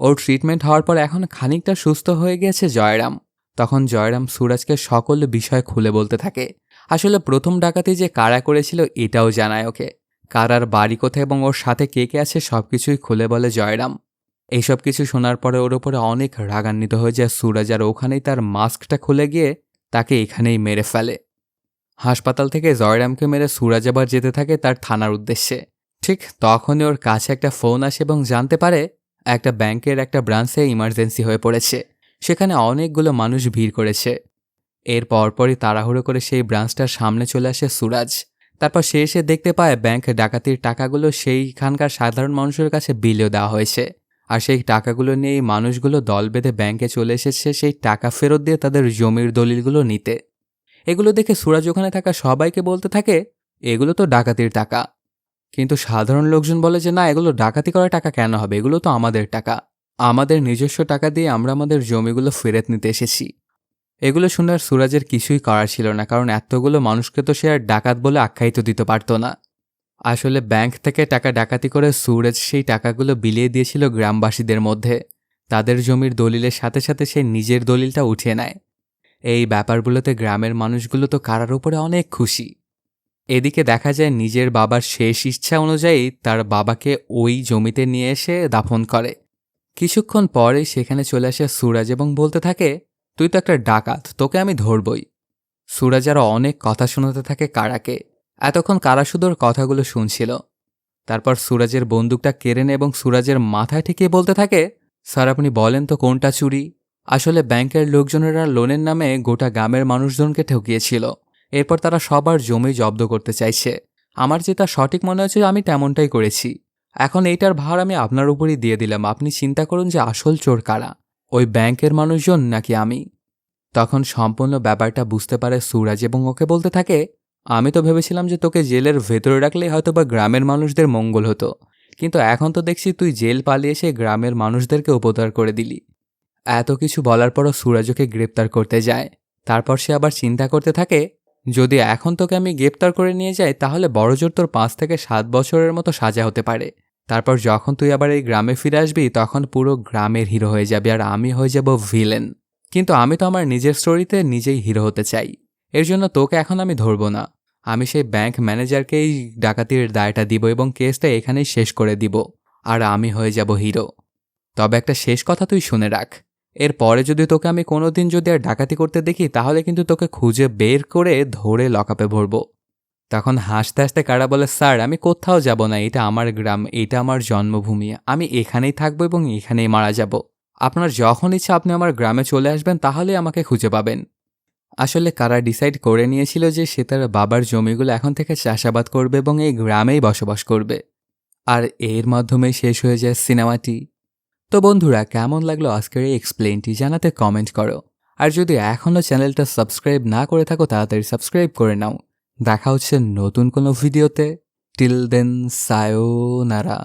ওর ট্রিটমেন্ট হওয়ার পর এখন খানিকটা সুস্থ হয়ে গেছে জয়রাম। তখন জয়রাম সুরাজকে সকল বিষয় খুলে বলতে থাকে। আসলে প্রথম ডাকাতি যে কারা করেছিল এটাও জানায় ওকে। কারার বাড়ি কোথায় এবং ওর সাথে কে কে আছে সবকিছুই খুলে বলে জয়রাম। এইসব কিছু শোনার পরে ওর ওপরে অনেক রাগান্বিত হয়ে যায় সুরাজ, আর ওখানেই তার মাস্কটা খুলে গিয়ে তাকে এখানেই মেরে ফেলে। হাসপাতাল থেকে জয়রামকে মেরে সুরাজ আবার যেতে থাকে তার থানার উদ্দেশ্যে। ঠিক তখনই ওর কাছে একটা ফোন আসে এবং জানতে পারে একটা ব্যাংকের একটা ব্রাঞ্চে ইমার্জেন্সি হয়ে পড়েছে। সেখানে অনেকগুলো মানুষ ভিড় করেছে। এর পরপরই তাড়াহুড়ো করে সেই ব্রাঞ্চটার সামনে চলে আসে সুরাজ। তারপর সে এসে দেখতে পায় ব্যাংক ডাকাতির টাকাগুলো সেইখানকার সাধারণ মানুষের কাছে বিলিয়ে দেওয়া হয়েছে। আর সেই টাকাগুলো নিয়ে এই মানুষগুলো দল বেঁধে ব্যাংকে চলে এসেছে সেই টাকা ফেরত দিয়ে তাদের জমির দলিলগুলো নিতে। এগুলো দেখে সুরাজ ওখানে থাকা সবাইকে বলতে থাকে, এগুলো তো ডাকাতির টাকা। কিন্তু সাধারণ লোকজন বলে যে না, এগুলো ডাকাতি করা টাকা কেন হবে, এগুলো তো আমাদের টাকা, আমাদের নিজস্ব টাকা দিয়ে আমরা আমাদের জমিগুলো ফেরত নিতে এসেছি। এগুলো শুনে আর সুরাজের কিছুই করার ছিল না, কারণ এতগুলো মানুষকে তো সে আর ডাকাত বলে আখ্যায়িত দিতে পারত না। আসলে ব্যাংক থেকে টাকা ডাকাতি করে সুরাজ সেই টাকাগুলো বিলিয়ে দিয়েছিল গ্রামবাসীদের মধ্যে। তাদের জমির দলিলের সাথে সাথে সে নিজের দলিলটা উঠিয়ে নেয়। এই ব্যাপারগুলোতে গ্রামের মানুষগুলো তো কারার উপরে অনেক খুশি। এদিকে দেখা যায় নিজের বাবার শেষ ইচ্ছা অনুযায়ী তার বাবাকে ওই জমিতে নিয়ে এসে দাফন করে। কিছুক্ষণ পরেই সেখানে চলে আসে সুরাজ এবং বলতে থাকে, তুই তো একটা ডাকাত, তোকে আমি ধরবই। সুরাজ আরও অনেক কথা শোনাতে থাকে কারাকে। এতক্ষণ কারা শুধু ওর কথাগুলো শুনছিল। তারপর সুরাজের বন্দুকটা কেড়ে নেয় এবং সুরাজের মাথায় ঠেকিয়ে বলতে থাকে, স্যার আপনি বলেন তো কোনটা চুরি? আসলে ব্যাংকের লোকজনেরা লোনের নামে গোটা গ্রামের মানুষজনকে ঠকিয়েছিল। এরপর তারা সবার জমি জব্দ করতে চাইছে। আমার যেটা সঠিক মনে হচ্ছে আমি তেমনটাই করেছি। এখন এইটার ভার আমি আপনার উপরই দিয়ে দিলাম, আপনি চিন্তা করুন যে আসল চোর কারা, ওই ব্যাংকের মানুষজন নাকি আমি? তখন সম্পূর্ণ ব্যাপারটা বুঝতে পারে সুরাজ এবং ওকে বলতে থাকে, আমি তো ভেবেছিলাম যে তোকে জেলের ভেতরে রাখলেই হয়তো বা গ্রামের মানুষদের মঙ্গল হতো, কিন্তু এখন তো দেখছি তুই জেল পালিয়ে এসে গ্রামের মানুষদেরকে উপকার করে দিলি। এত কিছু বলার পরও সুরাজ ওকে গ্রেপ্তার করতে যায়। তারপর সে আবার চিন্তা করতে থাকে, যদি এখন তোকে আমি গ্রেপ্তার করে নিয়ে যাই তাহলে বড়জোর তোর 5 থেকে 7 বছরের মতো সাজা হতে পারে। তারপর যখন তুই আবার এই গ্রামে ফিরে আসবি তখন পুরো গ্রামের হিরো হয়ে যাবি আর আমি হয়ে যাব ভিলেন। কিন্তু আমি তো আমার নিজের স্টোরিতে নিজেই হিরো হতে চাই। এর জন্য তোকে এখন আমি ধরব না, আমি সেই ব্যাংক ম্যানেজারকেই ডাকাতির দায়টা দিব এবং কেসটা এখানেই শেষ করে দিব, আর আমি হয়ে যাব হিরো। তবে একটা শেষ কথা তুই শুনে রাখ, এর পরে যদি তোকে আমি কোনোদিন যদি আর ডাকাতি করতে দেখি তাহলে কিন্তু তোকে খুঁজে বের করে ধরে লকআপে ভরব। তখন হাসতে হাসতে কারা বলে, স্যার আমি কোথাও যাব না, এটা আমার গ্রাম, এটা আমার জন্মভূমি, আমি এখানেই থাকবো এবং এখানেই মারা যাব। আপনার যখন ইচ্ছা আপনি আমার গ্রামে চলে আসবেন, তাহলেই আমাকে খুঁজে পাবেন। আসলে কারা ডিসাইড করে নিয়েছিল যে সে তার বাবার জমিগুলো এখন থেকে চাষাবাদ করবে এবং এই গ্রামেই বসবাস করবে। আর এর মাধ্যমেই শেষ হয়ে যায় সিনেমাটি। তো বন্ধুরা, কেমন লাগলো আজকের এই এক্সপ্লেনটি জানাতে কমেন্ট করো। আর যদি এখনও চ্যানেলটা সাবস্ক্রাইব না করে থাকো তাড়াতাড়ি সাবস্ক্রাইব করে নাও। দেখা হচ্ছে নতুন কোনো ভিডিওতে। Till then, সায়োনারা।